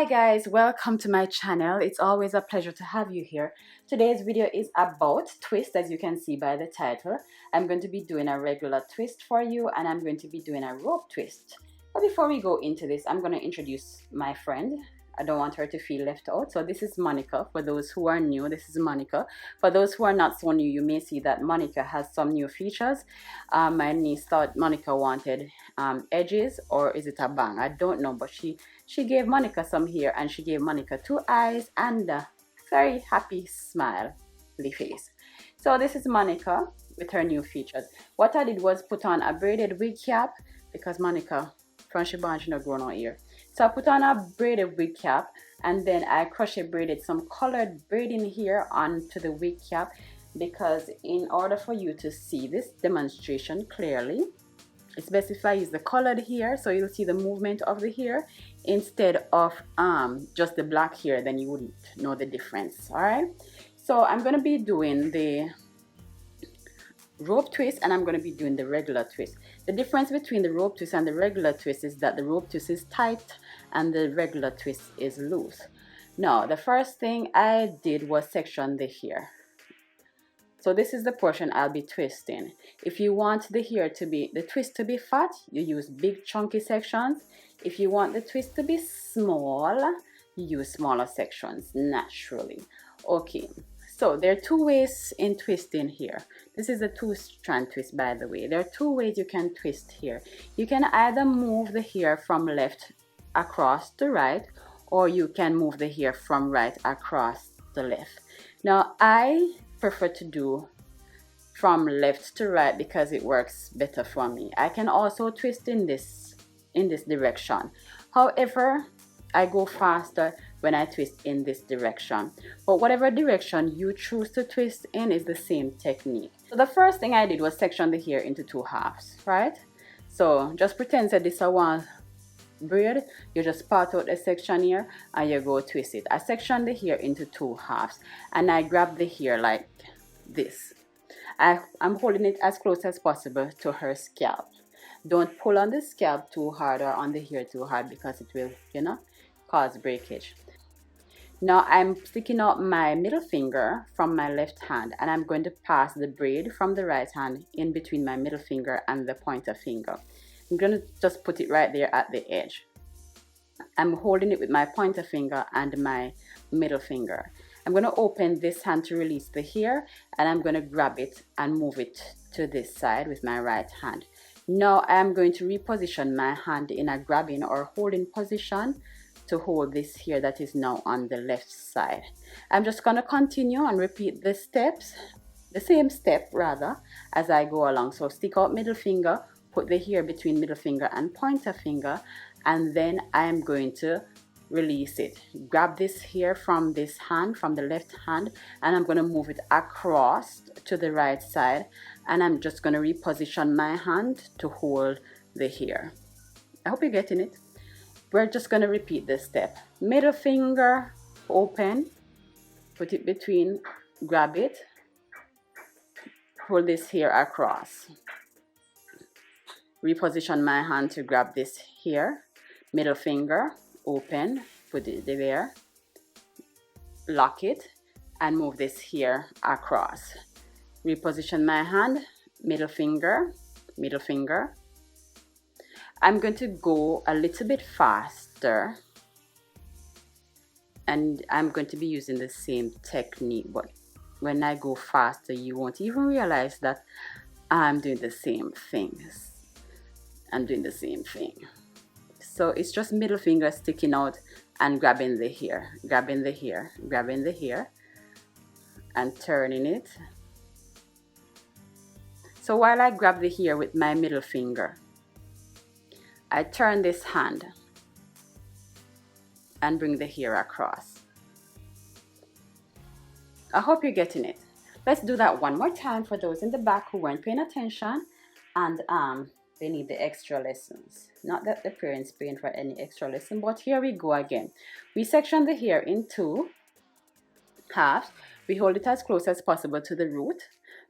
guys, welcome to my channel. It's always a pleasure to have you here. Today's video is about twist, as you can see by the title. I'm going to be doing a regular twist for you, and I'm going to be doing a rope twist. But before we go into this, I'm going to introduce my friend. I don't want her to feel left out. So this is Monica. For those who are new, this is Monica. For those who are not so new, you may see that Monica has some new features. My niece thought Monica wanted edges, or is it a bang? I don't know, but she gave Monica some hair, and she gave Monica 2 eyes and a very happy smiley face. So this is Monica with her new features. What I did was put on a braided wig cap, because Monica, from she born, she not grown out here. So I put on a braided wig cap, and then I crochet braided some colored braiding here onto the wig cap, because in order for you to see this demonstration clearly, it's best if I use the colored hair, so you'll see the movement of the hair instead of just the black hair. Then you wouldn't know the difference. All right, so I'm going to be doing the rope twist, and I'm going to be doing the regular twist. The difference between the rope twist and the regular twist is that the rope twist is tight and the regular twist is loose. Now, the first thing I did was section the hair. So this is the portion I'll be twisting. If you want the twist to be fat, you use big chunky sections. If you want the twist to be small, you use smaller sections naturally. Okay, so there are 2 ways in twisting here. This is a 2-strand twist, by the way. There are 2 ways you can twist here. You can either move the hair from left across to right, or you can move the hair from right across the left. Now, I prefer to do from left to right because it works better for me. I can also twist in this direction. However, I go faster when I twist in this direction. But whatever direction you choose to twist in is the same technique. So the first thing I did was section the hair into 2 halves, right? So just pretend that this is one braid. You just part out the section here and you go twist it. I section the hair into 2 halves, and I grab the hair like this. I'm holding it as close as possible to her scalp. Don't pull on the scalp too hard or on the hair too hard, because it will, cause breakage. Now I'm sticking out my middle finger from my left hand, and I'm going to pass the braid from the right hand in between my middle finger and the pointer finger. I'm going to just put it right there at the edge. I'm holding it with my pointer finger and my middle finger. I'm going to open this hand to release the hair, and I'm going to grab it and move it to this side with my right hand. Now I'm going to reposition my hand in a grabbing or holding position to hold this hair that is now on the left side. I'm just going to continue and repeat the steps, the same step rather, as I go along. So stick out middle finger, put the hair between middle finger and pointer finger, and then I'm going to release it. Grab this hair from this hand, from the left hand, and I'm going to move it across to the right side, and I'm just going to reposition my hand to hold the hair. I hope you're getting it. We're just going to repeat this step. Middle finger, open, put it between, grab it, pull this hair across. Reposition my hand to grab this hair. Middle finger, open, put it there, lock it, and move this hair across. Reposition my hand, middle finger, middle finger. I'm going to go a little bit faster, and I'm going to be using the same technique, but when I go faster you won't even realize that I'm doing the same things. I'm doing the same thing. So it's just middle finger sticking out and grabbing the hair, grabbing the hair, grabbing the hair, and turning it. So while I grab the hair with my middle finger, I turn this hand and bring the hair across. I hope you're getting it. Let's do that one more time for those in the back who weren't paying attention and they need the extra lessons. Not that the parents paying for any extra lesson, but here we go again. We section the hair in 2 halves. We hold it as close as possible to the root.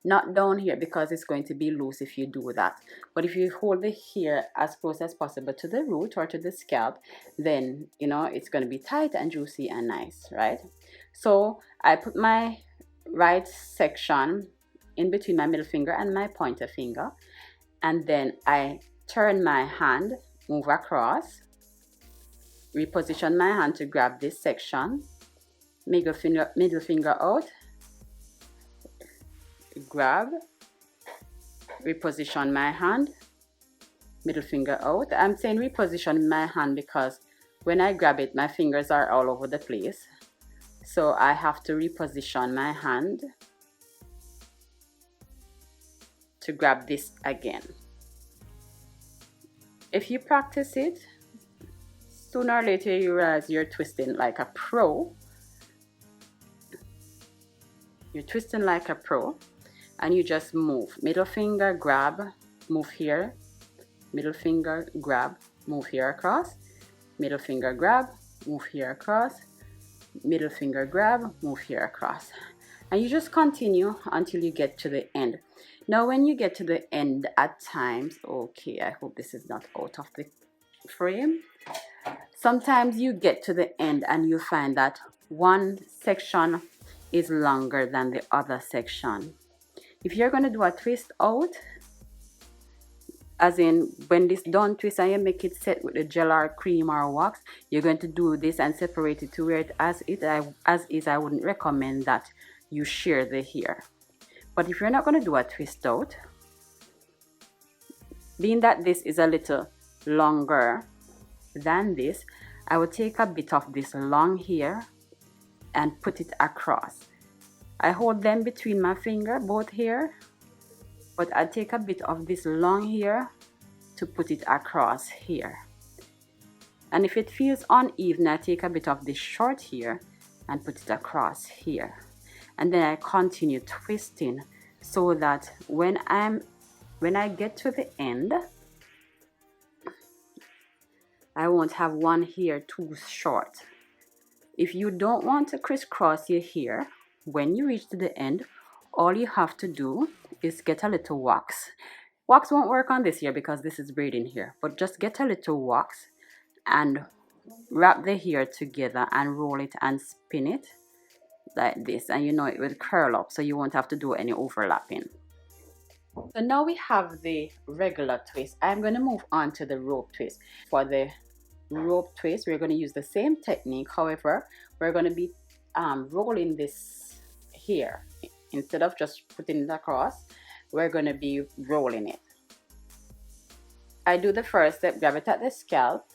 not down here, because it's going to be loose if you do that. But if you hold the hair as close as possible to the root or to the scalp, then you know it's going to be tight and juicy and nice, right? So I put my right section in between my middle finger and my pointer finger, and then I turn my hand, move across, reposition my hand to grab this section, middle finger out, grab, reposition my hand, middle finger out. I'm saying reposition my hand because when I grab it, my fingers are all over the place. So I have to reposition my hand to grab this again. If you practice it, sooner or later you realize you're twisting like a pro. You're twisting like a pro, and you just move. Middle finger, grab, move here. Middle finger, grab, move here across. Middle finger, grab, move here across. Middle finger, grab, move here across. And you just continue until you get to the end. Now when you get to the end at times, okay, I hope this is not out of the frame. Sometimes you get to the end and you find that one section is longer than the other section. If you're going to do a twist out, as in when this done twist and you make it set with the gel or cream or wax, you're going to do this and separate it to where it as is. I wouldn't recommend that you shear the hair. But if you're not going to do a twist out, being that this is a little longer than this, I will take a bit of this long hair and put it across. I hold them between my finger, both here, but I take a bit of this long hair to put it across here. And if it feels uneven, I take a bit of this short hair and put it across here. And then I continue twisting so that when I get to the end, I won't have one hair too short. If you don't want to crisscross your hair, when you reach to the end, all you have to do is get a little wax. Wax won't work on this hair because this is braiding here, but just get a little wax and wrap the hair together and roll it and spin it like this, and you know it will curl up, so you won't have to do any overlapping. So now we have the regular twist. I'm going to move on to the rope twist. For the rope twist, we're going to use the same technique. However, we're going to be rolling this hair. Instead of just putting it across, we're going to be rolling it. I do the first step, grab it at the scalp,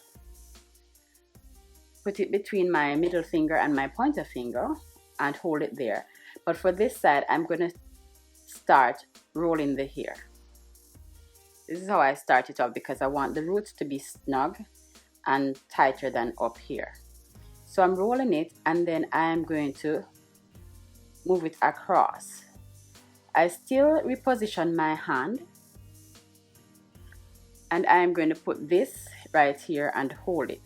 put it between my middle finger and my pointer finger, and hold it there. But for this side, I'm going to start rolling the hair. This is how I start it off because I want the roots to be snug and tighter than up here. So I'm rolling it, and then I'm going to move it across. I still reposition my hand, and I'm going to put this right here and hold it.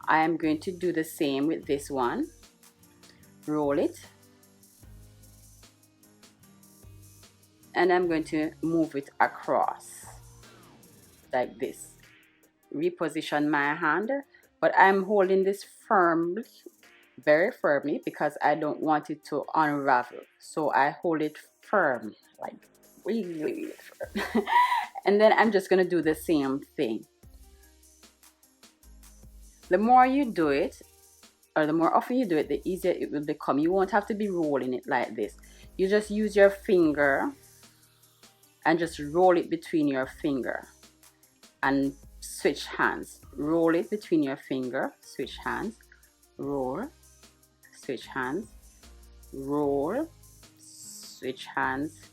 I am going to do the same with this one. Roll it, and I'm going to move it across like this. Reposition my hand, but I'm holding this firmly, very firmly, because I don't want it to unravel. So I hold it firm, like really, really firm. And then I'm just going to do the same thing. The more you do it, or the more often you do it, the easier it will become. You won't have to be rolling it like this. You just use your finger and just roll it between your finger and switch hands. Roll it between your finger, switch hands, roll, switch hands, roll, switch hands,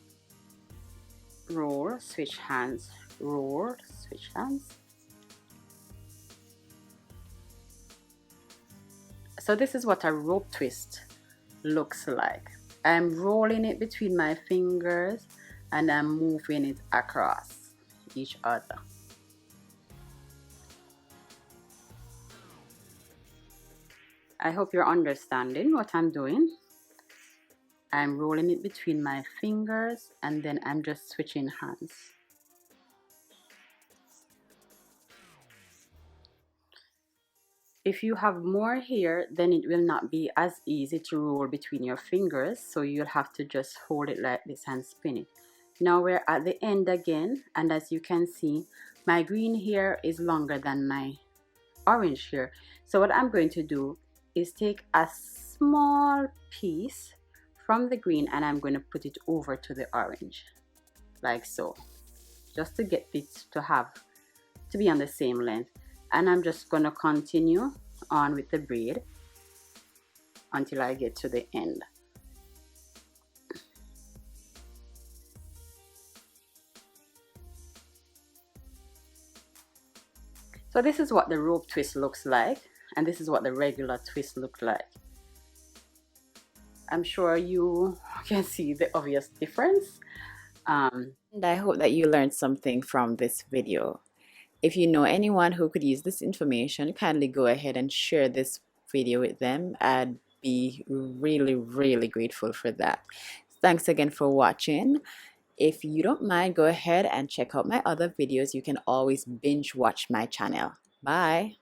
roll, switch hands, roll, switch hands. So this is what a rope twist looks like. I'm rolling it between my fingers and I'm moving it across each other. I hope you're understanding what I'm doing. I'm rolling it between my fingers and then I'm just switching hands. If you have more hair, then it will not be as easy to roll between your fingers, so you'll have to just hold it like this and spin it. Now we're at the end again, and as you can see, my green hair is longer than my orange hair. So what I'm going to do is take a small piece from the green and I'm going to put it over to the orange, like so, just to get it to be on the same length. And I'm just going to continue on with the braid until I get to the end. So this is what the rope twist looks like, and this is what the regular twist looked like. I'm sure you can see the obvious difference. And I hope that you learned something from this video. If you know anyone who could use this information, kindly go ahead and share this video with them. I'd be really, really grateful for that. Thanks again for watching. If you don't mind, go ahead and check out my other videos. You can always binge watch my channel. Bye.